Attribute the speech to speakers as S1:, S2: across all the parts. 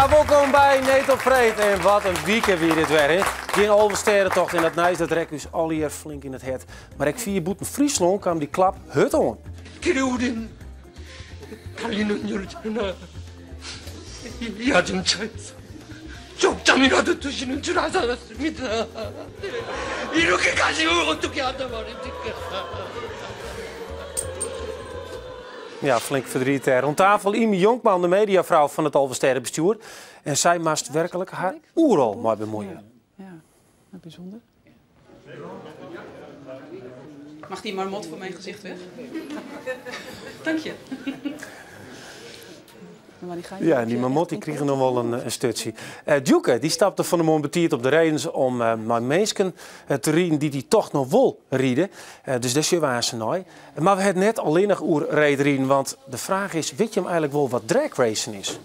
S1: Ja, welkom bij Neet op Vreed. En wat een weekend weer dit weer, hè. Geen oversterentocht in dat Nijs, dat rek is al hier flink in het het. Maar ik vier boeten Friesland kwam die klap hut on.
S2: 기르우린 달리는 열차나 야전차에서 쪽잠이라도 드시는 줄 알았습니다. 이렇게까지 어떻게 한단 말입니까?
S1: Ja, flink verdriet daar. Rond tafel Imi Jonkman, de mediavrouw van het Alversterren bestuur. En zij moest werkelijk haar oerol maar bemoeien.
S3: Ja, wat bijzonder. Mag die marmot voor mijn gezicht weg? Dank je.
S1: Ja, die marmot die kregen nog wel een stutsie. Djoeke die stapte van de Montbetiert op de reins om mijn mensen te rijden die toch nog wil rijden. Dus dat waren ze nooit. Maar we hebben net alleen nog over rijden, want de vraag is, weet je hem eigenlijk wel wat drag racing is?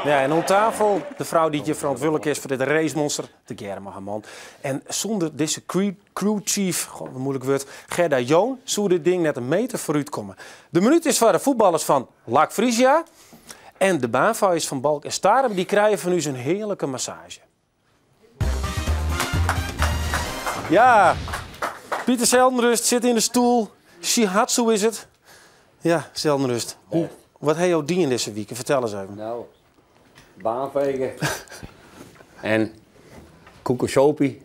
S1: Ja, en om tafel de vrouw die je verantwoordelijk is voor dit racemonster, de Germa man. En zonder deze crewchief, een moeilijk woord, Gerda Joon, zou dit ding net een meter vooruit komen. De minuut is voor de voetballers van Lac Frisia. En de baanvouwers van Balk en Starum, die krijgen van u een heerlijke massage. Ja, Pieter Zeldenrust zit in de stoel. Shihatsu is het. Ja, Zeldenrust. Wat heb je die in deze week? Vertel eens even.
S4: Nou, baanvegen en koekensopie.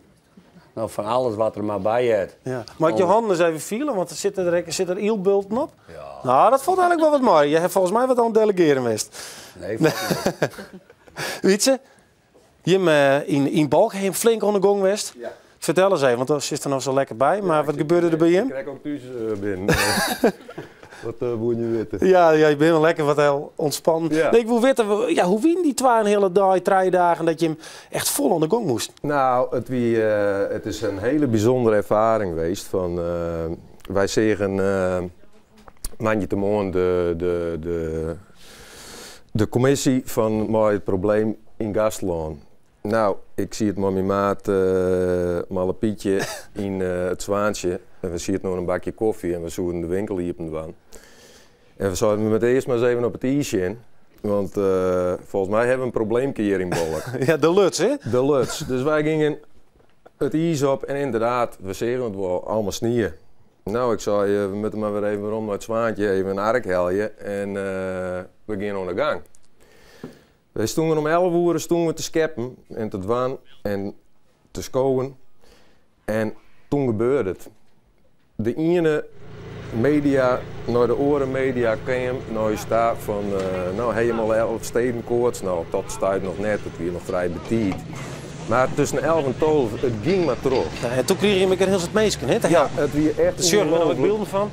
S4: Nou, van alles wat er maar bij hebt.
S1: Ja. Mag ik je handen eens even vielen, want er zit er ielbulten op? Ja. Nou, dat vond eigenlijk wel wat mooi. Je hebt volgens mij wat aan het delegeren geweest.
S4: Nee,
S1: Weet je, je in Balk heb je flink aan de gang geweest. Ja. Vertel eens even, want daar zit er nog zo lekker bij. Maar wat gebeurde er bij hem?
S5: Ik krijg ook thuis binnen. Wat moet je weten?
S1: Ja, je bent wel lekker wat heel ontspannen. Ja. Nee, ik wil weten, ja, hoe wien die 2 dagen dat je hem echt vol aan de gang moest?
S5: Nou, het is een hele bijzondere ervaring geweest. Wij zeggen maandje te morgen de commissie van het probleem in Gastland. Nou, ik zie het met mijn maat Malle Pietje in het Zwaantje. En we zien het nog een bakje koffie en we zoeken de winkel hier op de waan. En we zouden met eerst maar eens even op het ijsje in. Want volgens mij hebben we een probleempje hier in Balk.
S1: Ja, de luts, hè?
S5: De luts. Dus wij gingen het ijs op en inderdaad, we zeggen het wel, allemaal snieën. Nou, ik zei, we moeten maar weer even rond naar het Zwaantje, even een ark heljen en we gingen aan de gang. We stonden om 11 uur te scheppen en te dwan en te scowen. En toen gebeurde het. De ene media, naar de oren media kwam, nou je staat van, nou helemaal 11 steden koorts. Nou, dat staat nog net, het weer nog vrij betiet. Maar tussen 11 en 12, het ging maar terug.
S1: Ja, en toen kreeg je een heel het meisje, hè?
S5: Ja, het weer echt.
S1: De shirt met er beelden van?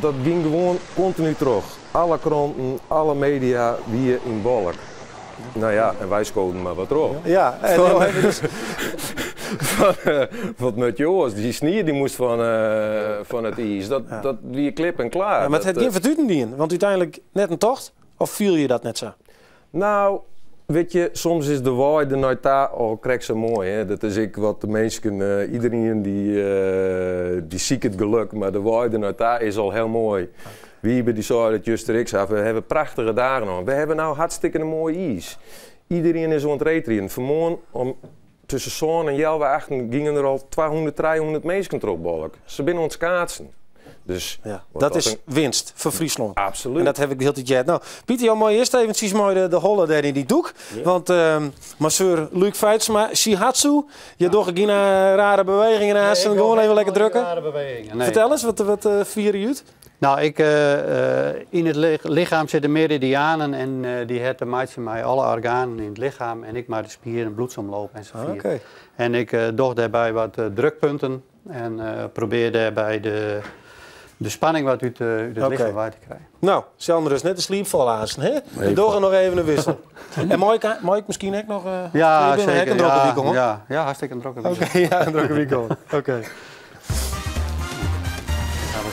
S5: Dat ging gewoon continu terug. Alle kranten, alle media weer in Balk. Nou ja, en wij scoden maar wat erop.
S1: Ja, en dus...
S5: Wat met jongens, die snier die moest van het ijs. Dat weer klip en klaar.
S1: Ja, maar het had geen verduurden die in, want uiteindelijk net een tocht? Of viel je dat net zo?
S5: Nou, weet je, soms is de waai de noita al krijg ze mooi. Hè? Dat is ik wat de mensen, iedereen die ziek het geluk, maar de waai de noita is al heel mooi. We hebben die zouden het juist rechts af. We hebben prachtige dagen nog. We hebben nou hartstikke een mooi ijs. Iedereen is aan het retrainen. Vanmorgen om tussen Zoon en Jelwe achter gingen er al 200, 300 mensen erop Balk. Ze zijn aan het schaatsen. Dus
S1: ja, dat is winst voor Friesland.
S5: Absoluut.
S1: En dat heb ik de hele tijd. Nou, Pieter, jou mooi eerst eventjes mooi de holle daar in die doek. Ja. Want masseur Luc Feitsma, Shihatsu, je doet geen rare bewegingen naast en gewoon even lekker drukken.
S6: Rare bewegingen. Nee.
S1: Vertel eens, wat vieren je uit?
S6: Nou, in het lichaam zitten meridianen en die hebben maatje mij alle organen in het lichaam en ik maar de spieren, bloedsomloop en zo.
S1: Okay.
S6: En ik doe daarbij wat drukpunten en probeer daarbij de spanning wat uit het lichaam uit te krijgen.
S1: Nou, Sander is net een sliepval aanstaan, hè? We doen nog even een wissel. En mag ik misschien ook nog...
S6: ja, zeker.
S1: Een drokke week, hoor.
S6: Ja, hartstikke een drokke week.
S1: Oké, ja, een drokke week, Oké.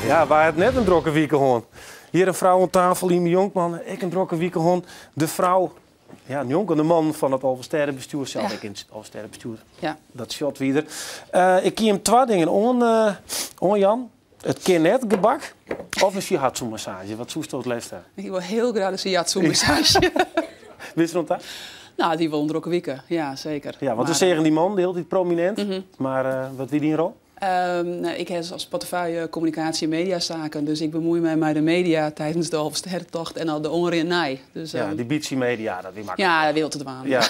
S1: Ja, waar het net een drokke week, hoor. Hier een vrouw aan tafel, Imi Jonkman, ik een drokke week, hoor. De vrouw Ja, een jonge man van het Alversterrenbestuur, zelf ik in het Alversterrenbestuur.
S3: Ja.
S1: Dat shot weer. Ik kie hem 2 dingen on Jan. Het kinnet gebak of een shiatsu-massage. Wat zoest het leeftijd?
S3: Ik wil heel graag een shiatsu-massage.
S1: Wist je nog dat?
S3: Nou, die wil er weken. Ja, zeker.
S1: Ja, want we zeggen die man, die heel prominent. Maar wat wie die rol?
S3: Ik heb als portefeuille communicatie en mediazaken. Dus ik bemoei mij met de media tijdens de Alversterrentocht en al de onrenij. Dus,
S1: Ja, die Bici Media, dat wie makkelijk.
S3: ja, dat wil het waan.
S1: Ja,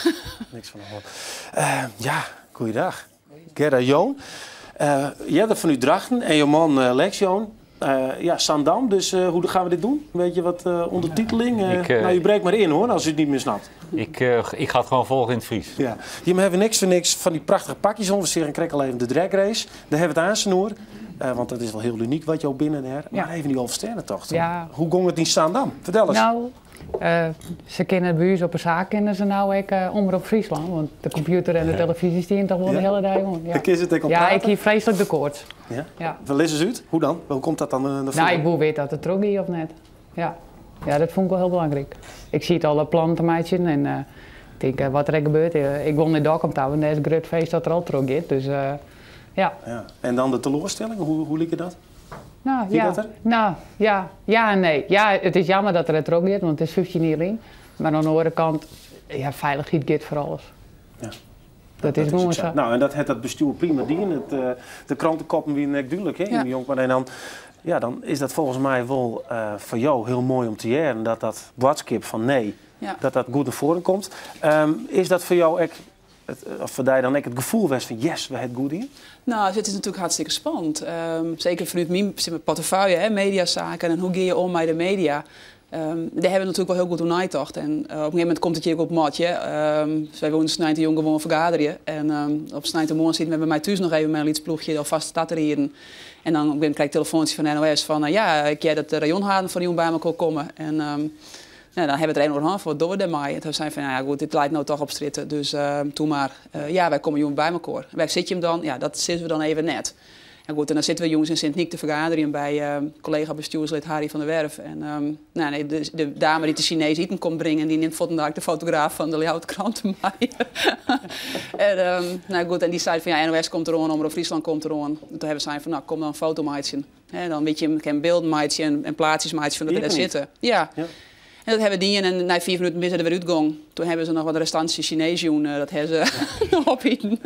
S1: niks van de hand. Ja, goeiedag. Gerda Joon. Jij bent van Utrechten en je man Lex Joon. Ja, Sandam, dus hoe gaan we dit doen? Weet je wat ondertiteling? Nou, je breekt maar in hoor, als u het niet meer snapt.
S7: Ik ga het gewoon volgen in het Fries.
S1: Ja. Je hebben niks voor niks van die prachtige pakjes om. We zeggen, krijg al even de drag race. Daar hebben we het aansnoer. Want dat is wel heel uniek wat je ook binnen hebt.
S8: Ja.
S1: Maar even die Alversterrentocht.
S8: Ja.
S1: Hoe ging het in Sandam? Vertel eens.
S8: Nou, ze kennen bij ons op een zaak kennen ze nou ook Omroep Friesland. Want de computer en de televisie die toch wel de hele dag om. Ja,
S1: Dan kun je het ook
S8: ja
S1: praten.
S8: ik hier vreselijk de koorts.
S1: Ja?
S8: Ja.
S1: Wel is het uit? Hoe dan? Hoe komt dat dan naar voren?
S8: Nou, ik wil weten dat het trok is of net. Ja. Ja, dat vond ik wel heel belangrijk. Ik zie het alle plannen te meidje en ik denk, wat er gebeurt. Ik wil niet daar komt en dat is een groot feest dat er al trok is. Dus ja.
S1: Ja. En dan de teleurstelling, hoe liep je dat?
S8: Nou,
S1: Zie je dat er?
S8: Nou, ja en nee. Ja, het is jammer dat er het trok is, want het is 15 jaar in. Maar aan de andere kant, ja, veiligheid gaat voor alles.
S1: Ja.
S8: Dat is gewoon zo.
S1: Nou, en dat heeft dat bestuur prima dien. De krantenkoppen wie net duidelijk, hè,
S3: Ja.
S1: jong. Maar en dan is dat volgens mij wel voor jou heel mooi om te jaren dat dat boodschap van nee,
S3: Ja.
S1: dat goed naar voren komt. Is dat voor jou ook, of voor jij dan ook het gevoel was van yes, we hebben het goed in?
S3: Nou, het is natuurlijk hartstikke spannend. Zeker vanuit mijn portefeuille, hè, mediazaken en hoe ga je om met de media. Daar hebben we natuurlijk wel heel goed over nagedacht. En op een gegeven moment komt het hier ook op matje. Wij wonen snijden de jongen gewoon vergaderen. En op snijdenmorgen zitten we bij mij thuis nog even met een liedsploegje alvast staterieren. En dan krijg ik telefoontjes van NOS van ja, ik jij dat de rayonhaden van die bij me kon komen. En dan hebben we er een over voor door de maai. En toen zei van, nou ja, goed, dit leidt nou toch op stritten. Dus toen maar, ja, wij komen jongen bij elkaar. Waar zit je hem dan? Ja, dat zitten we dan even net. En goed, en dan zitten we jongens in Sint-Niek te vergaderen bij collega-bestuurslid Harry van der Werf. En de dame die de Chinese eten komt brengen, die neemt vandaag de fotograaf van de Leeuwarden-krant mee. En goed, en die zei van, ja, NOS komt er aan, Omroep Friesland komt er aan. En toen hebben ze van, nou, kom dan een foto maatje. Dan weet je, een beeld maatje en plaatsjes maatje van dat we daar zitten. Ja. En dat hebben we die en na 4 minuten midden er weer uitgang. Toen hebben ze nog wat restantie Chinees doen. Dat hebben ze nog opeten.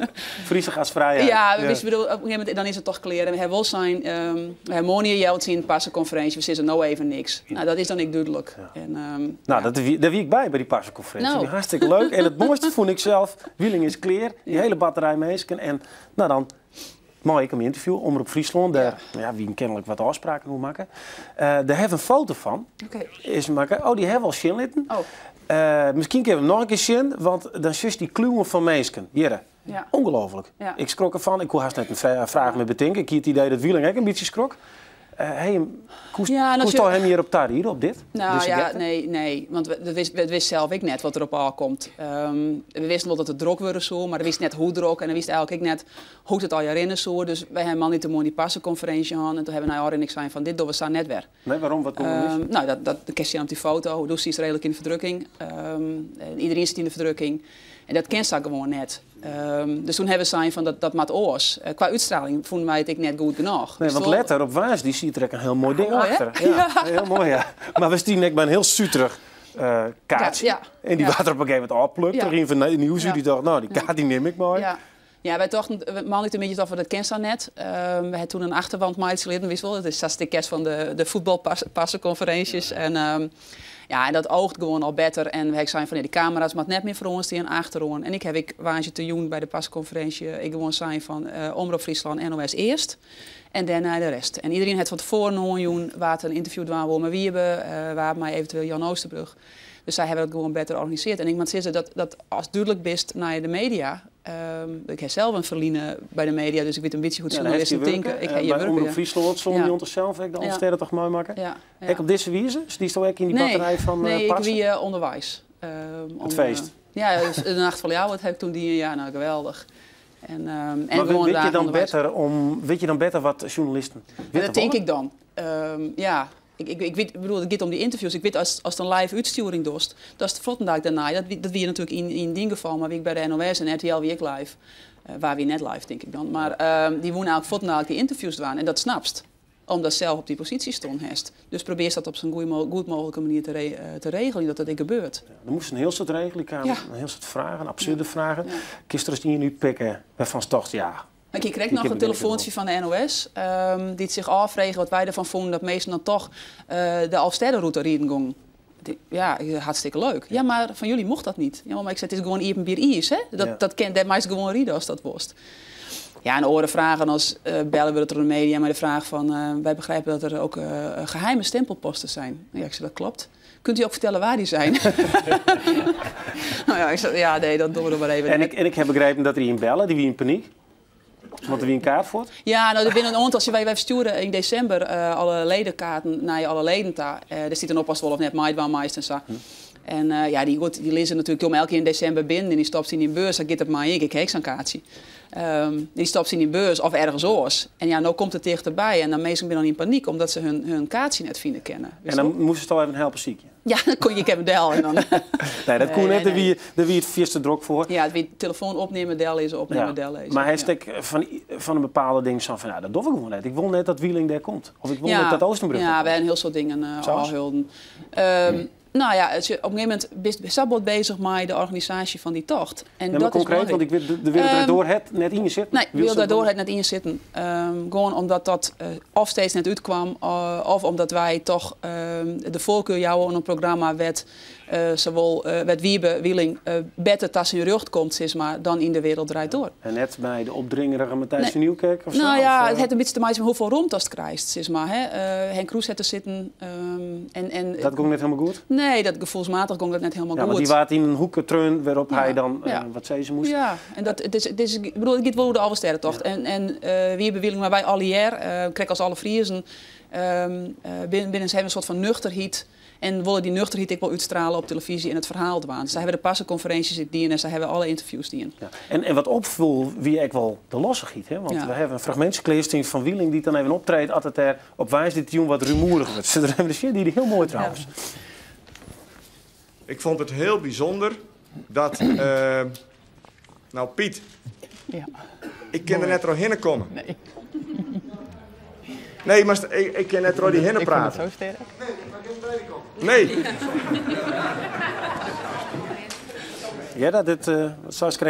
S1: Friese gasvrijheid.
S3: Ja, dus bedoel, op een gegeven moment dan is het toch kleren. We hebben wel zijn, we hebben morgen geld zien, passenconferentie. We zitten nou even niks. Nou, dat is dan niet duidelijk.
S1: Ja.
S3: En,
S1: Nou, daar wie ik bij die passenconferentie.
S3: Nou.
S1: Die hartstikke leuk. En het mooiste vond ik zelf, Wieling is kleer, die hele batterij mensen. En nou dan, mooi, ik hem interview, Omroep Friesland, daar wie kennelijk wat afspraken moet maken. Daar hebben we een foto van.
S3: Oké.
S1: Is maken. Oh, die hebben we al zien litten.
S3: Oh.
S1: Misschien kunnen we hem nog een keer zien, want dan zus die kluwen van mensen. Jere,
S3: Ja.
S1: ongelooflijk.
S3: Ja.
S1: Ik schrok ervan. Ik kon haast net een vraag met bedenken. Ik had het idee dat Wieling ook een beetje schrok. Koest hem hier op tar, hier op dit?
S3: Nou
S1: Dus
S3: ja, nee. Want we wisten zelf ik net wat er op aankomt. We wisten wel dat het druk wordt zo, maar we wisten net hoe druk. En we wisten eigenlijk ook net hoe het al jaren zo. Dus wij hebben al niet te mooi die passenconferentie gehad. En toen hebben we nou en ik zijn van dit doen we staan net weer.
S1: Nee, waarom? Wat komt er mis?
S3: Nou, dat kwestie op die foto. Hoe doet ze is redelijk in de verdrukking. Iedereen zit in de verdrukking. En dat kent ze gewoon net. Dus toen hebben we zijn van dat maat oors. Qua uitstraling vonden wij het net goed genoeg.
S1: Nee,
S3: Dus
S1: want
S3: toch-
S1: letter op Waas, die ziet er ook een heel mooi ding
S3: mooi, hè?
S1: achter. Ja, heel mooi, ja. Maar we staan net bij een heel suterig kaartje.
S3: Ja.
S1: En die water op een gegeven moment opplukt.
S3: Ja.
S1: Er ging van nieuws, die dacht, nou, die kaart die neem ik mooi.
S3: Ja. Ja, wij dachten, we maakten een beetje over dat kent ze net. We hadden toen een achterwand maatje geleden, wist wel. Dat is de kerst van de voetbalpassenconferenties. En en dat oogt gewoon al beter. En wij zijn van die camera's, maar net meer voor ons die aan achterom. En ik heb waantje te doen bij de pasconferentie. Ik gewoon zijn van Omroep Friesland, NOS eerst. En daarna de rest. En iedereen had van tevoren nog een waar een interview doen we met Wiebe, waar mij eventueel Jan Oosterbroek. Dus zij hebben dat gewoon beter georganiseerd. En ik moet zeggen dat als duidelijk best naar de media. Ik heb zelf een verliezen bij de media, dus ik weet een beetje hoe journalisten denken. Ik heb je
S1: bij
S3: werken.
S1: Omroep Friesland stond
S3: Ja.
S1: die onszelf, de Alversterren toch mooi maken.
S3: Ja.
S1: Ik op deze wijze, dus die stond ook in die batterij van
S3: Nee, ik
S1: Passen?
S3: wie onderwijs.
S1: Het feest.
S3: Ja, dus de Nacht van jou, dat heb ik toen die jaar, nou geweldig. En
S1: Maar
S3: gewoon
S1: weet je dan beter wat journalisten
S3: dat denk ik dan. Ik weet, bedoel, het gaat om die interviews. Ik weet als het een live uitsturing doet, dat is de volgende dag daarna. Dat wie natuurlijk in die geval, maar wie ik bij de NOS en RTL wie ik live. Waar wie net live, denk ik dan. Maar die wonen eigenlijk volgende dag die interviews doen. En dat snapst. Omdat zelf op die positie stond heeft. Dus probeer dat op zo'n goed mogelijke manier te regelen, dat dit gebeurt.
S1: Ja, er moest een heel soort regelen komen, een heel soort vragen, absurde vragen. Gisteren is hier nu pikken van Stocht, ja.
S3: Ik kreeg nog een telefoontje van de NOS, die het zich afvregen wat wij ervan vonden dat meesten dan toch de Alsterdenroute rijden gingen. Ja, hartstikke leuk. Ja, maar van jullie mocht dat niet. Ja, maar ik zei, het is gewoon hier een bier is, hè? Dat kent meest gewoon rijden als dat worst. Ja, en oren vragen als bellen we het door de media met de vraag van wij begrijpen dat er ook geheime stempelposten zijn. Ja, ik zei, dat klopt. Kunt u ook vertellen waar die zijn? Nou ja, ik zei, ja, nee, dat doen we maar even.
S1: En ik heb begrepen dat er in bellen, die wie in paniek. Want er wie een kaart voor?
S3: Ja, nou, er binnen een aantal. Wij versturen in december alle ledenkaarten naar alle leden daar. Er zit een oppas of net maait meest en zo. En ja, die lezen natuurlijk om elke keer in december binnen en die stopt in die beurs. Dan gaat het maar ik heb zo'n kaartje. Die stopt in die beurs of ergens oors. En ja, nou komt het dichterbij en dan meestal ben je dan in paniek omdat ze hun kaartje net vinden kennen.
S1: En dan moesten ze toch even helpen ziekje?
S3: Ja, dan kon je hem delen. En dan...
S1: nee, dat kon net. Daar wie het vierste druk voor.
S3: Ja, het telefoon opnemen, delen is opnemen, delen is.
S1: Maar hij steekt van een bepaalde ding van ja, dat doe ik gewoon net. Ik wil net dat Wieling daar komt. Of ik wil net dat Oostenbrug.
S3: Ja, wij hebben een heel soort dingen aanhulden. Nou ja, op een gegeven moment is Sabot bezig met de organisatie van die tocht. En
S1: maar
S3: dat
S1: concreet,
S3: is
S1: want ik wil de wereld daardoor het net in je zitten.
S3: Nee, ik wil daardoor het net in je zitten. Gewoon omdat dat of steeds net uitkwam, of omdat wij toch de voorkeur jouwen in een programma werd zowel werd Wieling beter tussen je rug komt, zeg maar, dan in de wereld draait door.
S1: En net bij de opdringerige Matthijs van Nieuwkerk of zo?
S3: Nou ja, het heeft een beetje te maken met hoeveel ruimte het krijgt, zeg maar. Hè? Henk Kroes had te zitten.
S1: Dat ging net helemaal goed?
S3: Nee, dat gevoelsmatig ging dat net helemaal goed.
S1: Want die waard in een hoekje treun waarop hij dan wat zei ze moest.
S3: Ja, en dat het is ik bedoel, ik wil de Alversterrentocht. Ja. En wie bewilling maar wij alle jaar, kijk als alle Friesen, binnen zijn we een soort van nuchterheid. En willen die nuchterheid ik wel uitstralen op televisie en het verhaal te waan. Dus daar hebben de passenconferenties die en daar hebben we alle interviews die in.
S1: Ja. En wat opviel, wie ik wel de losse giet. Hè? Want we hebben een fragmentje van Wieling die dan even optreedt. Altijd er op wijze dit jongen wat rumoerig wordt. Ze hebben de shit die heel mooi trouwens. Ja.
S9: Ik vond het heel bijzonder dat... nou Piet, ik kan er net doorheen komen.
S8: Nee.
S9: Nee, maar ik kan net door die hinnen praten.
S8: Ik vind het zo sterk.
S9: Nee.
S1: Ja,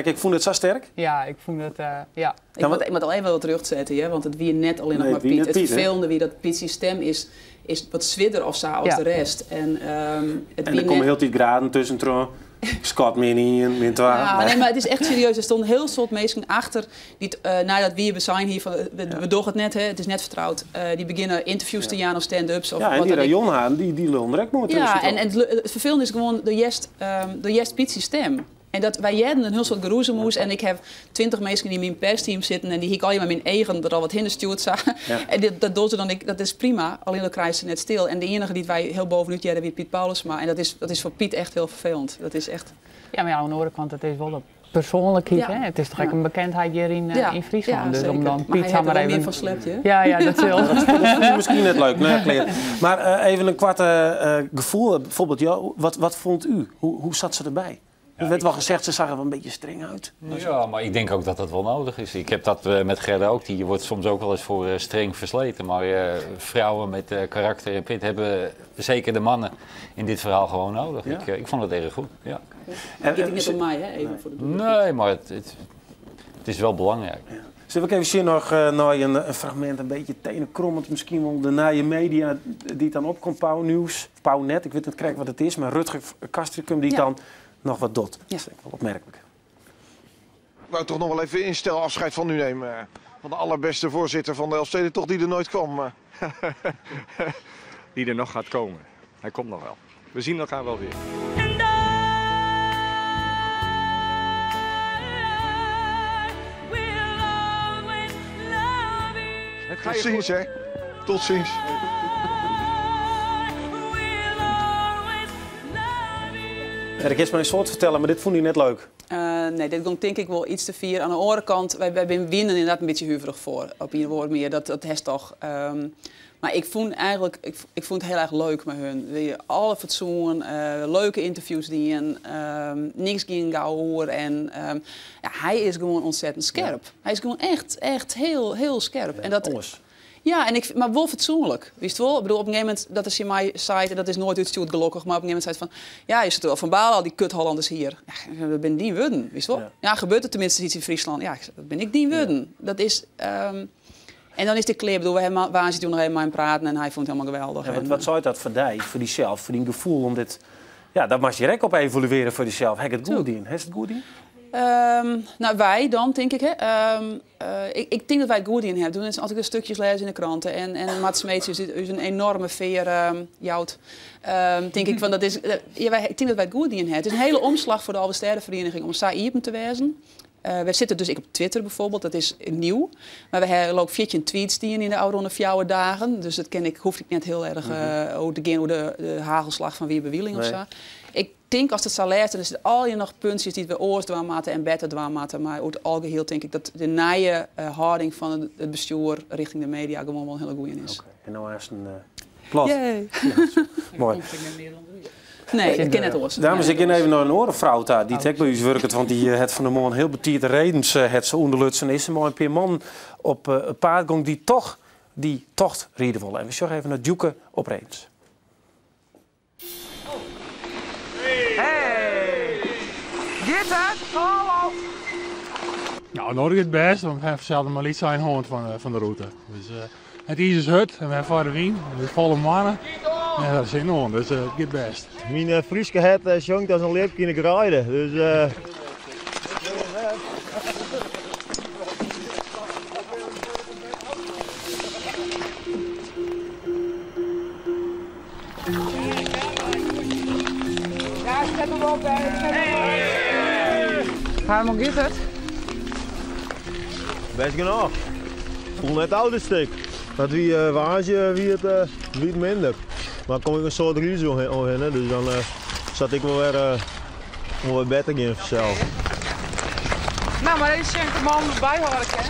S1: ik vond het zo sterk.
S8: Ja, ik vond het, ja.
S3: Ik moet al even wat terugzetten, hè, want het wie net alleen nog maar Piet. Het vervelende wie dat Piet's stem is wat zwidder of zo als de rest. En
S1: er komen heel die graden tussen. Scott min 1, min 2.
S3: Ja, nee, maar het is echt serieus. Er stonden heel soort mensen achter die nadat we zijn hier van we doen het net, hè, het is net vertrouwd. Die beginnen interviews te gaan of stand-ups of
S1: ja, en die Rayon die lullen direct nooit.
S3: Ja, en het vervelende is gewoon de Jest Piet's stem. En dat wij hadden een heel soort geroezemoes en ik heb 20 mensen die in mijn persteam zitten en die ik alleen maar mijn eigen er al wat hinder stuurt zagen. Ja. En dat doen ze dan, dat is prima, alleen dan krijgen ze net stil. En de enige die wij heel bovenuit hadden, wie Piet Paulusma. En dat is voor Piet echt heel vervelend. Dat is echt...
S8: Ja, maar aan de andere kant, het is wel een persoonlijkheid. Hè? Het is toch een bekendheid hier in Friesland.
S3: Ja,
S8: dus om dan
S3: Piet
S8: maar
S3: maar
S8: even
S3: meer van slept, hè?
S8: Ja, dat wil.
S1: Dat is misschien net leuk. Nee, maar even een kwarte gevoel. Bijvoorbeeld, wat vond u? Hoe zat ze erbij? Er werd wel gezegd, ze zag er wel een beetje streng uit.
S7: Ja, maar ik denk ook dat dat wel nodig is. Ik heb dat met Gerda ook. Die wordt soms ook wel eens voor streng versleten. Maar vrouwen met karakter en pit hebben zeker de mannen in dit verhaal gewoon nodig. Ja? Ik vond het erg goed. Ja.
S3: Het gaat niet om mij, hè? Even voor de
S7: nee, maar het is wel belangrijk. Ja.
S1: Zullen we even zien nog naar een fragment, een beetje tenenkrommend, misschien wel de naaie media die het dan opkomt, Pauw Nieuws, Pauw Net, ik weet niet krijg wat het is, maar Rutger Kastrikum die dan nog wat dot. Dat is wel opmerkelijk.
S10: Ik wou toch nog wel even instel afscheid van u nemen. Van de allerbeste voorzitter van de Elfstedentocht die er nooit kwam.
S11: Die er nog gaat komen. Hij komt nog wel. We zien elkaar wel weer.
S10: Tot ziens, hè. Tot ziens.
S1: Ik is mijn soort vertellen, maar dit vond hij net leuk.
S3: Nee, dit komt denk ik wel iets te vieren. Aan de andere kant, wij winnen inderdaad een beetje huiverig voor. Op ieder woord meer, dat is toch... maar ik vond het heel erg leuk met hun. Alle fatsoen, leuke interviews die niks ging gauw hoor. En hij is gewoon ontzettend scherp. Ja. Hij is gewoon echt heel, heel scherp.
S1: Ja,
S3: en dat,
S1: alles.
S3: Ja, maar wel fatsoenlijk. Wist wel? Ik bedoel, op een gegeven moment, dat is in mijn site, dat is nooit uitgestuurd gelukkig, maar op een gegeven moment zei het van, ja, je zit wel van Balen, al die kut Hollanders hier. Ja, dat ben die worden, wist wel? Ja, gebeurt er tenminste iets in Friesland. Ja, dat ben ik die worden. Ja. Dat is... En dan is de clip, waar ze toen nog helemaal in praten en hij vond het helemaal geweldig.
S1: Ja, wat zou dat voor die, voor diezelf, voor die gevoel om dit... Ja, dat mag je direct op evalueren voor jezelf. Heb je het goed in? Heb je het goed in?
S3: Nou, wij dan, denk ik. Hè. Ik denk dat wij het goed in hebben. Doen is altijd de stukjes lezen in de kranten. En Mats Smeets is een enorme veer jout. Denk ik van, ik denk dat wij het goed in hebben. Het is een hele omslag voor de Alve Sterrenvereniging om saai te wezen. We zitten dus op Twitter bijvoorbeeld, dat is nieuw. Maar we hebben ook 14 tweets die in de oude 4 dagen. Dus dat hoef ik net heel erg hoe de hagelslag van wie bewieling of zo. Ik denk als het zal lezen, dan is het al je nog puntjes die we oors dwaamaten en beter dwaamaten. Maar over het algeheel denk ik dat de nieuwe houding van het bestuur richting de media gewoon wel een hele goeie is.
S1: Okay. En nou is een plat.
S3: Ja,
S1: mooi.
S3: Nee, ik ken het oors.
S1: Dames, ik ken even naar een orenvrouw daar. Die bij u werkt, want die het van de man heel betierde redens het zo onderlutsen is. Maar een paar man op een paardgang die tocht rieden willen. En we zorgen even naar Duke op Reens.
S12: Hey! Dit het? Hallo!
S13: Nou, nodig het best, want we hebben zelf maar iets zijn hand van de route. Dus, het is dus hut en we hebben voor de wien, het is volle mannen. Ja, dat is enorm, dus het gaat best.
S14: Mijn Frieske het jongt als een leep kan ik rijden, dus...
S12: Ja, zet hem op, Ga hoe gaat het?
S14: Best genoeg. Ik voel net het oude stuk. Dat wie waasje wie het minder. Maar kom ik een soort risico in, dus dan zat ik wel weer beter in vanzelf.
S12: Nou, maar deze schenk de man erbij hoor ik, hè?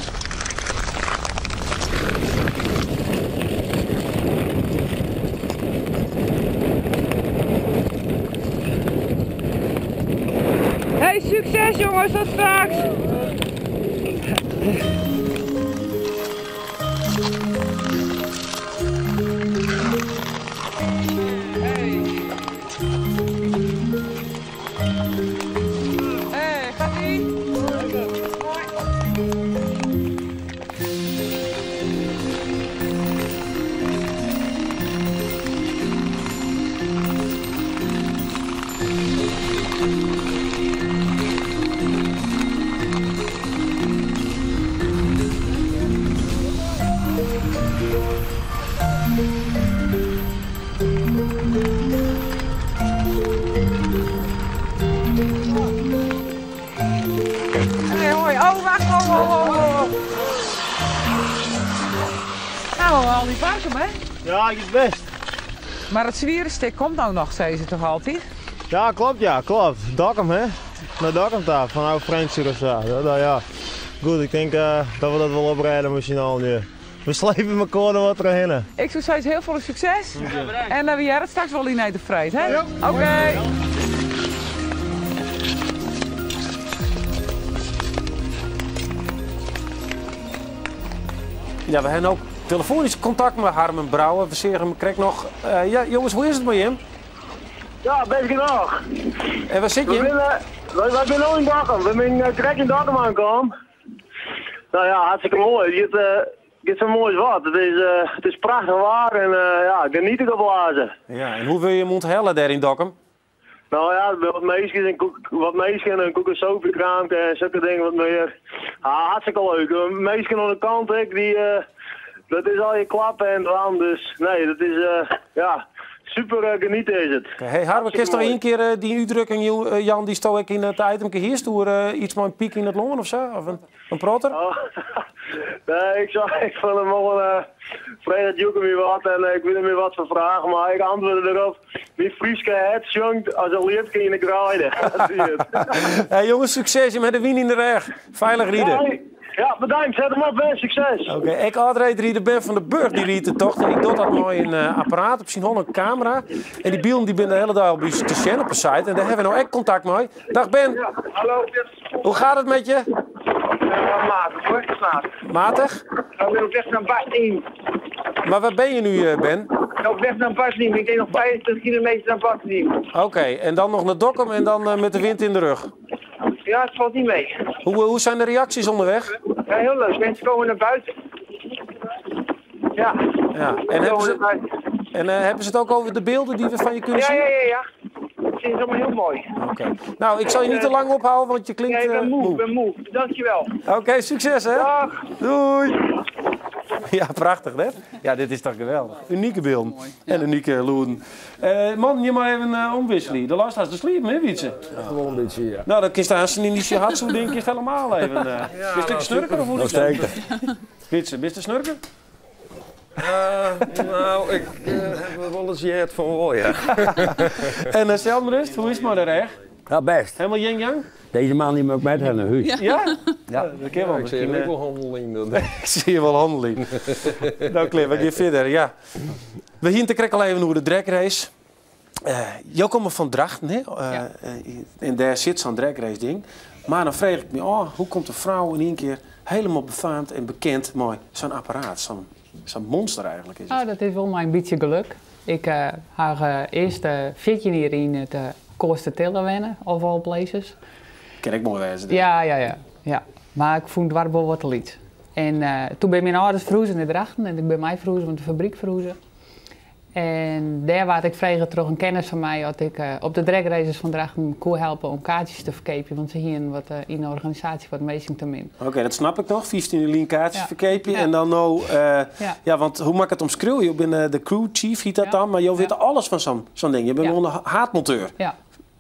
S12: Hey, succes jongens, tot straks! Al die buiken, hè?
S14: Ja, ik is best.
S12: Maar het zwierenstik komt nou nog, zei ze toch altijd?
S14: Ja, klopt. Dokkum, hè? Naar Dokkum daar, van oude Frankfurt of zo. Ja. Goed, ik denk dat we dat wel oprijden machinaal nu. We slepen elkaar er wat erheen.
S12: Ik zou zeggen heel veel succes. Ja, en dan weer het straks wel in de vrijheid, hè? Ja. Oké.
S1: Ja, we hebben ook telefonisch contact met Harmen Brouwer. We zeggen hem krijg nog. Ja, jongens, hoe is het met je?
S15: Ja, best genoeg.
S1: En waar zit je?
S15: Wij zijn al in Dokkum. We zijn direct in Dokkum aangekomen. Nou ja, hartstikke mooi. Het is zo mooi wat. Het is prachtig waar en ja, geniet ik op blazen.
S1: Ja, en hoe wil je hem onthellen daar in Dokkum?
S15: Nou ja, wat meisjes en koekensopiekraam en zulke dingen wat meer. Hartstikke leuk. Meisjes aan de kant, dat is al je klappen en dan. Dus nee, dat is ja, super genieten is het.
S1: Hey Harbe, kun je toch één keer die uitdrukking, Jan, die stond ik in het itemke hier, stoer iets met een piek in het longen of zo? Of een protter?
S15: Oh, nee, ik vond hem wel vrij dat joeken me wat en ik wil hem weer wat van vragen, maar ik antwoordde erop. Wie Frieske het jongt als een liedje in de graaide.
S1: Hey jongens, succes met de wien in de reg. Veilig rieden.
S15: Ja, bedankt. Zet hem op, hè. Succes.
S1: Oké, ik uitreed Ben van den Burg, die riet de tocht. En ik doe dat mooi een apparaat op zijn een camera. En die beelden die ben de hele dag op te zien op de site. En daar hebben we nou echt contact mee. Dag Ben.
S15: Ja, hallo.
S1: Hoe gaat het met je?
S15: Matig hoor,
S1: Matig?
S15: Ik ben op weg naar Bastien.
S1: Maar waar ben je nu, Ben?
S15: Op weg naar Bastien. Ik denk nog 25 kilometer naar Bastien.
S1: Oké, en dan nog naar Dokkum en dan met de wind in de rug.
S15: Ja, het valt niet mee.
S1: Hoe zijn de reacties onderweg?
S15: Ja, heel leuk. Mensen komen naar buiten. Ja.
S1: En hebben ze het ook over de beelden die we van je kunnen zien?
S15: Ja. Ik vind het allemaal heel mooi.
S1: Oké. Nou, ik zal je niet te lang ophouden, want je klinkt
S15: ik ben moe. Ik ben moe. Dankjewel.
S1: Oké, succes hè.
S15: Dag.
S1: Doei. Ja, prachtig hè? Ja, dit is toch geweldig. Unieke beelden. En unieke loeren. Man, je mag even omwisselen. De last has te sliepen, hè, Wietse?
S4: Ja, gewoon een beetje, ja.
S1: Nou, dan kun je daar in die shihatsu denk ik helemaal even. Bist je snurken of hoe is het? Wietse, bist je snurken?
S5: Nou, ik heb wel eens jet van wel, ja.
S1: En Selmrust, hoe is het maar er echt?
S4: Ja, best.
S1: Helemaal yin-yang?
S4: Deze man die moet met hen naar huis.
S1: Ja?
S4: Ja.
S1: Dat ken wel.
S5: Ik zie je wel handeling.
S1: Ik zie je wel handeling. Nou, Cliff, we gaan verder. Ja. We hier te kijken al even hoe de dragrace. Jij komt van Drachten, hè? En daar zit zo'n dragrace ding. Maar dan vraag ik me, hoe komt een vrouw in één keer helemaal befaamd en bekend met zo'n apparaat, zo'n monster eigenlijk is het.
S8: Dat is wel mijn beetje geluk. Ik heb eerst 14 jaar in het Koorste Tiller wennen, of all places.
S1: Ken ik mooi wijzen.
S8: Ja. Maar ik vond het waar wel wat te liet. En toen ben mijn ouders verhuisd naar Drachten en ik ben mij verhuisd van de fabriek verhuisd. En daar werd ik vregen terug een kennis van mij dat ik op de dragraces van Drachten kon helpen om kaartjes te verkopen. Want ze hier wat in de organisatie wat meesting te min.
S1: Oké, dat snap ik nog. 15 lien kaartjes verkopen. En dan nou, want hoe maak ik het omschreeuwen? Je bent de crew chief, heet dat dan. Maar je weet alles van zo'n ding. Je bent gewoon een haatmonteur.
S8: Ja.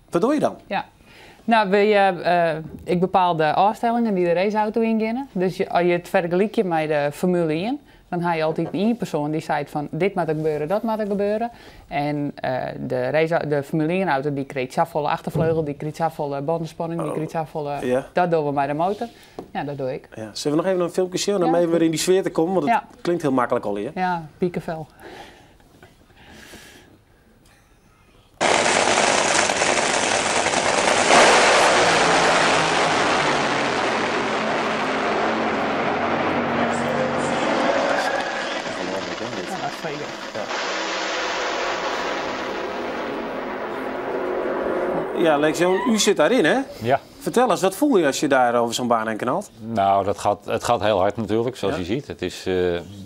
S1: Wat doe je dan?
S8: Ja. Nou, ik bepaal de afstellingen die de raceauto ingaan. Dus als je het vergelijkt met de Formule 1, dan heb je altijd één persoon die zegt van dit moet er gebeuren, dat moet er gebeuren. En de Formule 1 auto die krijgt zoveel achtervleugel, die krijgt zoveel bandenspanning, die krijgt zoveel... Dat doen we met de motor. Ja, dat doe ik.
S1: Ja. Zullen we nog even een filmpje zien om even weer in die sfeer te komen? Want het klinkt heel makkelijk al hier.
S8: Ja, piekenvel.
S1: Ja, Lex-Jan, u zit daarin, hè?
S7: Ja.
S1: Vertel eens, wat voel je als je daar over zo'n baan heen knalt?
S7: Nou, het gaat heel hard natuurlijk, zoals je ziet. Het is,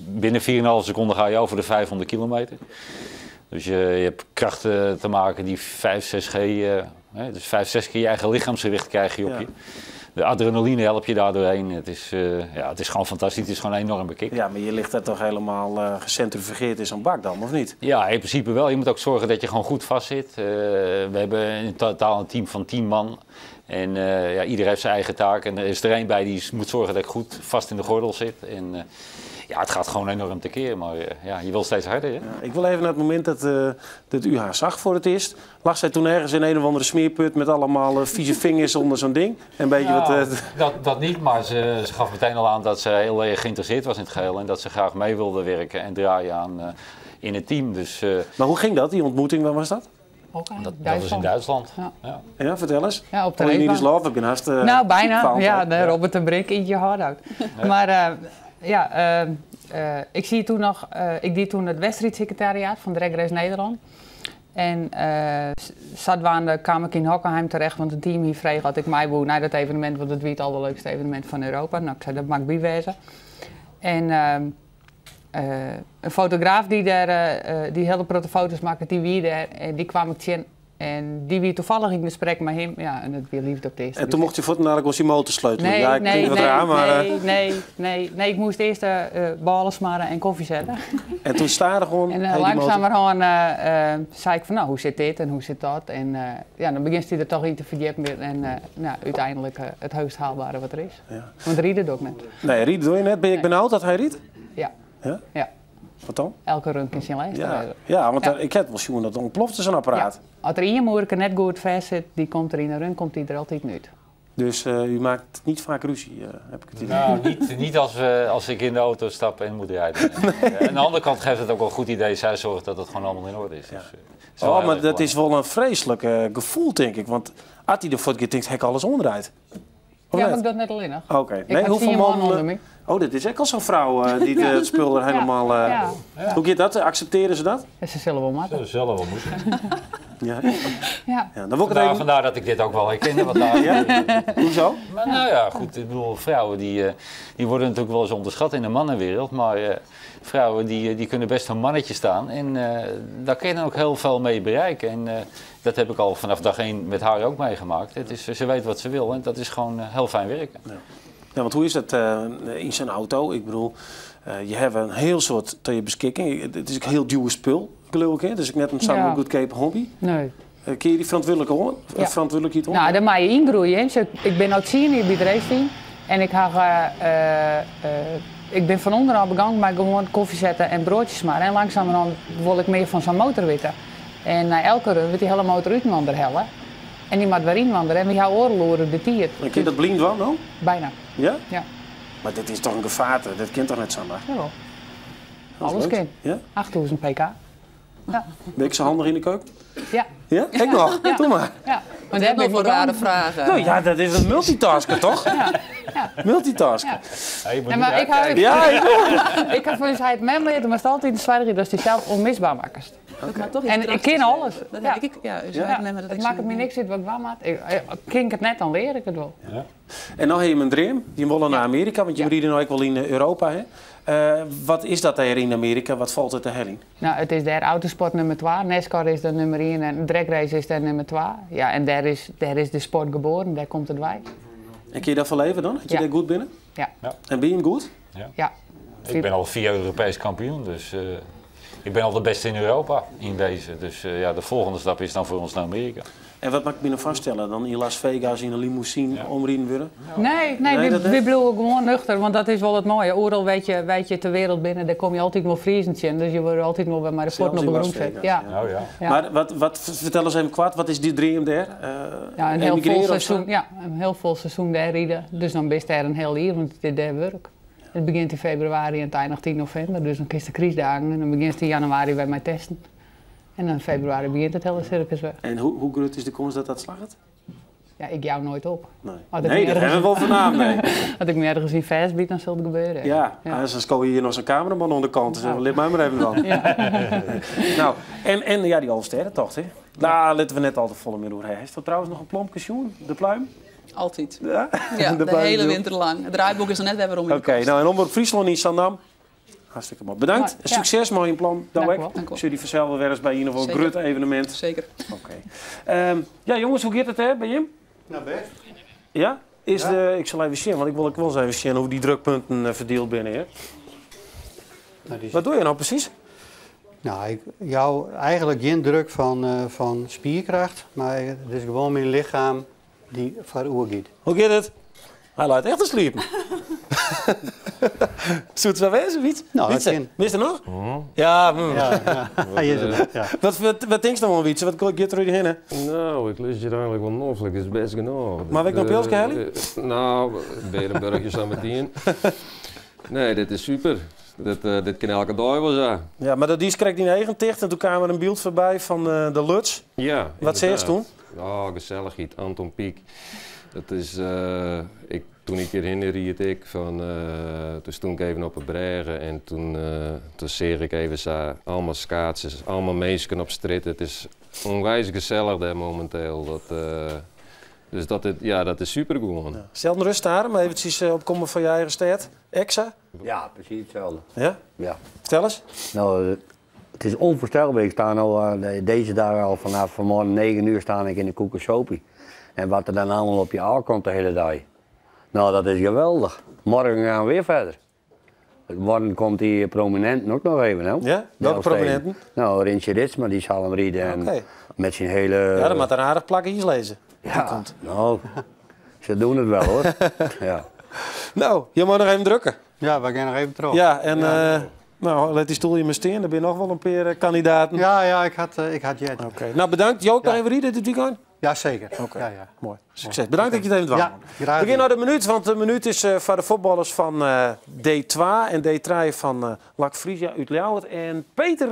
S7: binnen 4,5 seconden ga je over de 500 kilometer. Dus je hebt krachten te maken die 5, 6G, dus 5, 6 keer je eigen lichaamsgewicht krijg je op je. De adrenaline helpt je daar doorheen. Het is gewoon fantastisch. Het is gewoon een enorme kick.
S1: Ja, maar je ligt daar toch helemaal gecentrifugeerd in zo'n bak dan, of niet?
S7: Ja, in principe wel. Je moet ook zorgen dat je gewoon goed vastzit. We hebben in totaal een team van 10 man. En iedereen heeft zijn eigen taak. En er is er één bij die moet zorgen dat ik goed vast in de gordel zit. En het gaat gewoon enorm tekeer. Maar je wil steeds harder. Hè? Ja,
S1: ik wil even naar het moment dat u haar zag voor het eerst. Lag zij toen ergens in een of andere smeerput met allemaal vieze vingers onder zo'n ding? Een beetje
S7: dat niet, maar ze gaf meteen al aan dat ze heel erg geïnteresseerd was in het geheel. En dat ze graag mee wilde werken en draaien aan in het team. Dus,
S1: maar hoe ging dat, die ontmoeting? Waar was dat?
S7: Dat was in Duitsland.
S1: Ja, vertel eens.
S8: Ja, op de
S1: racebank. Ik ben haast
S8: nou, bijna. Ja, Robert en Brink in je hardhout. Maar ik zie toen nog, ik deed toen het wedstrijdsecretariaat van Drag Race Nederland. En kwam ik in Hockenheim terecht, want het team hier vreeg dat ik mij woe naar dat evenement, want het was het allerleukste evenement van Europa. Nou, ik zei, dat mag ik bijwezen. En een fotograaf die hele grote foto's maakte, die wie daar, die kwam ik zien En die wie toevallig in gesprek met hem, ja, en dat weer liefde op deze.
S1: En toen mocht je voor naar de motor sleutelen.
S8: Nee,
S1: ja, ik
S8: nee,
S1: wat raar, maar...
S8: nee, ik moest eerst ballen smaren en koffie zetten.
S1: En toen sta je gewoon...
S8: En langzamerhand zei ik van, nou, hoe zit dit en hoe zit dat? En ja, dan begint hij er toch in te verdiepen en nou, uiteindelijk het heugst haalbare wat er is. Ja. Want rieden doe ik net.
S1: Nee, rieden doe je net. Ben je benauwd dat hij riet?
S8: Ja.
S1: Ja?
S8: Ja.
S1: Wat dan?
S8: Elke runk in zijn lijst.
S1: Ja, want ik heb wel zien dat ontplofte zo'n apparaat.
S8: Ja. Als er één moeder net goed vast zit, die komt er in een run, komt die er altijd uit.
S1: Dus u maakt niet vaak ruzie, heb ik het idee.
S7: Nou, niet als ik in de auto stap en moet rijden. Aan de andere kant geeft het ook wel een goed idee. Zij zorgt dat het gewoon allemaal in orde is. Dus,
S1: maar dat is wel een vreselijk gevoel, denk ik. Want als hij ervoor denkt, hek alles onderuit.
S8: Ja, maar ik dat net alleen nog.
S1: Oké. Nee, hoeveel mannen... Oh, dit is ook al zo'n vrouw die het spul er helemaal... Hoe gaat dat? Accepteren ze dat?
S8: Ze zullen wel maken.
S7: Ze zullen wel moeten.
S8: Ja.
S1: Dan wil ik het
S7: Vandaar dat ik dit ook wel herkende. Wat daar
S1: Hoezo?
S7: Maar nou ja, goed. Ik bedoel, vrouwen die worden natuurlijk wel eens onderschat in de mannenwereld. Maar vrouwen die kunnen best een mannetje staan. En daar kun je dan ook heel veel mee bereiken. En dat heb ik al vanaf dag 1 met haar ook meegemaakt. Ze weet wat ze wil en dat is gewoon heel fijn werken.
S1: Ja, want hoe is dat in zijn auto? Ik bedoel, je hebt een heel soort tot je beschikking. Het is ook heel duur spul, geloof ik. Dus ik net een samen goedkope hobby.
S8: Nee.
S1: Kun je die verantwoordelijkheid om?
S8: Nou, daar mag je ingroeien. Ik ben oud hier bij het racing. En ik ben van onderaan begonnen met gewoon koffie zetten en broodjes maken. En langzamerhand wil ik meer van zo'n motor weten. En na elke run wordt die hele motor uitwanderen hellen. En die moet weer inwanderen en we gaan oorloren de tier.
S1: En kun je dat blind wel, no?
S8: Bijna.
S1: Ja?
S8: Ja.
S1: Maar dit is toch een gevaarte? Dat kent toch net zomaar?
S8: Jawel. Alles kind.
S1: Ja?
S8: 8000 pk. Ja.
S1: Ben ik zo handig in de keuken?
S8: Ja.
S1: Ja? Ik nog?
S8: Ja.
S1: Doe maar.
S8: Ja. Maar dat heb ik nog rare vragen.
S1: Nou ja, dat is een multitasken toch?
S8: Ja. Ja.
S1: Multitasken.
S8: Ja. Ja, maar ik heb van het memleden, maar het altijd de zwaarder dat je zelf onmisbaar maakt.
S3: Okay.
S8: En ik ken alles.
S3: Dat heb ik. Ja,
S8: het maakt me niks uit wat ik waar maak. Ken ik het net, dan leer ik het wel.
S1: Ja. En nou heb je een dream. Je wil naar Amerika, want je rieden nou ook wel in Europa. Hè? Wat is dat daar in Amerika? Wat valt er te helling?
S8: Nou, het is daar autosport nummer 2. NASCAR is de nummer 1 en drag race is daar nummer 2. Ja, en daar is de sport geboren, daar komt het bij.
S1: En kun je dat verleven dan? Heb je daar goed binnen?
S8: Ja.
S1: En ben je hem goed?
S8: Ja.
S7: Ik ben al 4 Europees kampioen, dus ik ben al de beste in Europa in deze. Dus de volgende stap is dan voor ons naar Amerika.
S1: En wat mag ik me nou vaststellen? Dan in Las Vegas in een limousine omrijden worden?
S8: Nee, we blijven gewoon nuchter, want dat is wel het mooie. Overal weet je ter wereld binnen, daar kom je altijd wel vriezend in. Dus je wordt altijd wel bij mijn rapport nog beroemd. Ja.
S1: Maar wat vertel eens even kwart, wat is die dream daar?
S8: Een heel vol seizoen daar rijden. Dus dan best daar een heel jaar, want het is daar werk. Het begint in februari en het eindigt 10 november, dus dan kies de criesdagen en dan begint het in januari bij mij testen. En dan in februari begint het hele circus weer.
S1: En hoe groot is de kans dat slaagt?
S8: Ja, ik jou nooit op.
S1: Nee, dat hebben we wel vandaan mee.
S8: Als ik me ergens in vast bied, dan zal het gebeuren.
S1: Ja. Dan kan je hier nog zo'n cameraman onderkant en zeggen, let mij maar even dan. Ja. Nou, en die Alsterrentocht, hè? Daar letten we net al te volle meer door. Heeft er trouwens nog een plompjesjoen, de pluim?
S3: Altijd.
S1: Ja,
S3: de hele winter lang. Het draaiboek is er net weer waarom.
S1: Oké, nou en Omroep Friesland in Zandam. Hartstikke mooi. Bedankt. Ja. Succes, mooi in plan. Dank jullie vanzelf weer eens bij een of grut evenement.
S3: Zeker.
S1: Oké. Ja, jongens, hoe gaat het hè, bij Jim?
S6: Nou, best.
S1: Ja? Ik zal even zien, want ik wil ook wel eens even zien hoe die drukpunten verdeeld binnen. Hè? Nou, wat doe je nou precies?
S6: Nou, jou eigenlijk geen druk van spierkracht, maar het is gewoon mijn lichaam die voor oer gaat.
S1: Hoe gaat het? Hij laat echt te sliepen. Zou het zo wezen, Wiet?
S6: Nou,
S1: Wietse, wist je nog? Ja.
S6: Hij is er. Ja.
S1: Wat denk je dan wel, Wietse? Wat gaat er heen?
S5: Nou, ik lust je eigenlijk wel noffelijk, is best genoeg.
S1: Maar weet ik nog pilsje, Helly?
S5: Nou, Berenburgjes aan meteen. Nee, dit is super. Dit kan elke dag wel zo.
S1: Ja, maar die kreeg die eigen ticht en toen kwam er een beeld voorbij van de Luts.
S5: Ja.
S1: Wat zei je toen?
S5: Oh, gezelligheid, Anton Pieck. Dat is, toen ik hierheen ried toen stond ik even op het bregen en toen zeer ik even zo, allemaal schaatsers, allemaal mensen op straat. Het is onwijs gezellig daar momenteel. Dus dat is super gewoon. Ja.
S1: Stel een rust daar, maar eventjes opkomen van je eigen stad. Exa?
S4: Ja, precies hetzelfde.
S1: Ja?
S4: Ja.
S1: Vertel eens.
S4: Nou, Het is onvoorstelbaar. Ik sta al deze dagen al vanaf vanmorgen 9 uur sta ik in de Koekensopie. En wat er dan allemaal op je aankomt de hele dag. Nou, dat is geweldig. Morgen gaan we weer verder. Morgen komt die prominenten ook nog even. Hè?
S1: Ja? Welke prominenten?
S4: Nou, Rintje Ritsma, die zal hem rieden. En met zijn hele...
S1: Ja, dat moet een aardig plakjes lezen.
S4: Ja, nou, ze doen het wel hoor. Ja.
S1: Nou, je moet nog even drukken.
S6: Ja, we gaan nog even terug.
S1: Ja, en nou, laat die stoel je maar staan. Er zijn nog wel een paar kandidaten.
S6: Ja, ik had Jet.
S1: Oké. Nou, bedankt. Joop, nog even rieden dit weekend?
S6: Ja, zeker.
S1: Oké.
S6: Ja.
S1: Mooi. Succes. Bedankt dat je het even dwang.
S6: Ja, graag.
S1: We beginnen naar de minuut, want de minuut is voor de voetballers van D2 en D3 van Lak Friesia uit Ljouwert. En Peter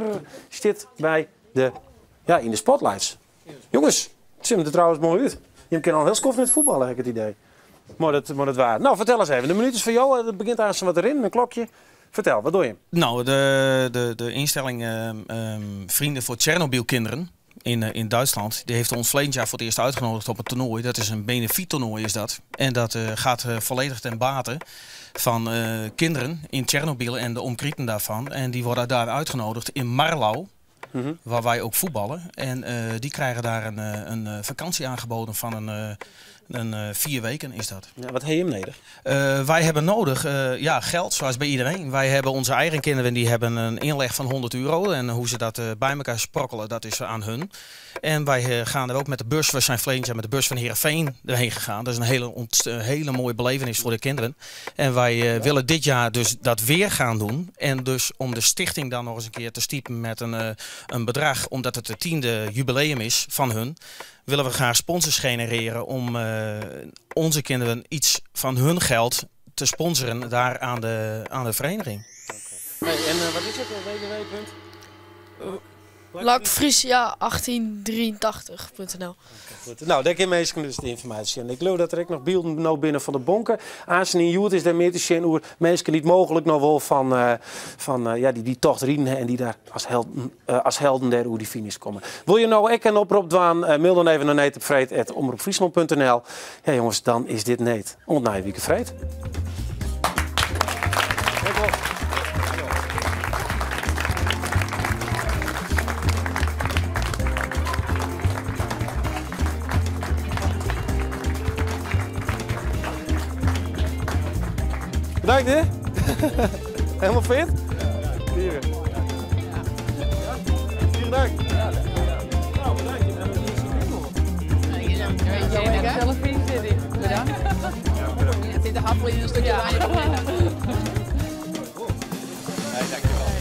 S1: zit bij in de spotlights. Jongens, het ziet er trouwens mooi uit. Je kan al heel skof met voetballen, heb ik het idee. Maar dat waar. Nou, vertel eens even. De minuut is voor jou. Het begint aan wat erin, een klokje. Vertel, wat doe je?
S16: Nou, de instelling Vrienden voor Tsjernobyl-kinderen in Duitsland, die heeft ons verleden jaar voor het eerst uitgenodigd op een toernooi. Dat is een benefiettoernooi is dat. En dat gaat volledig ten bate van kinderen in Tsjernobyl en de omkrieten daarvan. En die worden daar uitgenodigd in Marlau. Waar wij ook voetballen. En die krijgen daar een vakantie aangeboden van een 4 weken is dat.
S1: Ja, wat heb je hem nodig?
S16: Wij hebben nodig geld, zoals bij iedereen. Wij hebben onze eigen kinderen, die hebben een inleg van €100. En hoe ze dat bij elkaar sprokkelen, dat is aan hun. En wij gaan er ook met de bus, we zijn verleden jaar met de bus van Heerenveen erheen gegaan. Dat is een hele mooie belevenis voor de kinderen. En wij willen dit jaar dus dat weer gaan doen. En dus om de stichting dan nog eens een keer te stiepen met een bedrag, omdat het 10e jubileum is van hun, willen we graag sponsors genereren om onze kinderen iets van hun geld te sponsoren daar aan de vereniging.
S1: Okay. Hey, en wat is het?
S17: Lakfriesia1883.nl.
S1: Nou, daar kun je meestal dus de informatie. En ik geloof dat er ook nog beelden nou binnen van de bonken. Aanzien in Joet is daar meer te zien hoe mensen niet mogelijk nog wel van die tocht rieden en die daar als helden daar hoe die finish komen. Wil je nou ook een oproep doen? Mail dan even naar neetopvreed@omroepfriesland.nl. Ja jongens, dan is dit Neet. Ontnaaien Wieke Vreed. Bedankt hè? Helemaal fit? Hier. Bedankt. Nou, bedankt.
S3: Bedankt. Het zit de hapel in een stukje wijn.
S1: Dankjewel.